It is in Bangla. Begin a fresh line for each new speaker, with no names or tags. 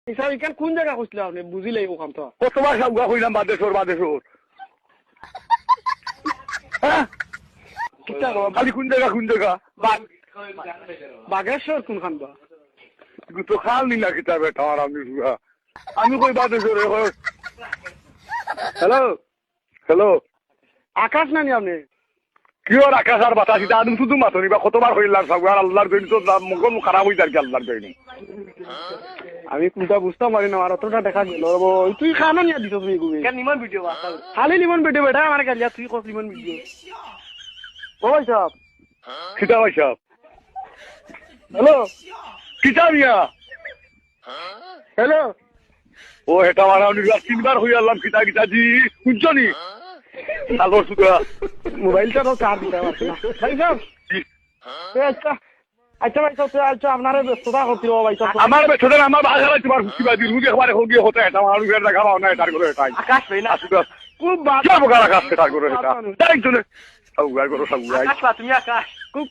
হিসাব ইকান কোন জায়গা কইছিল আপনি বুঝি লাগবো কাম তো
কতবার সাবগা কইলাম বাদেশ্বর বাদেশ্বর হ্যাঁ
কিতা
খালি কোন জায়গা
বাগেশ্বর কোনখান বা
তো খাল নি না কিতা বেটা আর আমি কই বাদেশ্বর
হ্যালো
হ্যালো
আকাশ নানি আপনি
কিয়র আকাশ আর বাতাস এটা আমি শুধু মাথনি বা কতবার হইলাম সাবগা আর আল্লাহর জন্য তো মঙ্গল খারাপ হই যার কি আল্লাহর জন্য
আমি কোনটা বুঝতে পারি না আর অতটা দেখা গেল তুই খানো নিয়ে দিছ তুমি গুবে কেন নিমন ভিডিও খালি নিমন ভিডিও বেটা আমার গালিয়া তুই কস নিমন ভিডিও ও ভাই সাহেব
কিতা ভাই সাহেব
হ্যালো
কিতা মিয়া
হ্যালো
ও এটা আমার আমি তিনবার হই আল্লাহ কিতা কিতা জি শুনছনি আলো সুদা
মোবাইলটা তো চার্জ দিতে পারছি না ভাই সাহেব আচ্ছা আচ্ছা ভাই সাহেব আচ্ছা আপনারে ব্যস্ততা করছিল ভাই সাহেব
আমার বেছদের আমার বাজারে তোমার হুকিবা দি রুজি একবারে হোক গিয়ে হতে এটা আমার ঘর দেখা পাও না এটার করে এটাই
আকাশ ভাই না
সুদা
খুব বাদ
কি বকার আকাশ এটার করে এটা ডাইরেক্ট চলে সব গায় করো সব গায়
আকাশ তুমি আকাশ খুব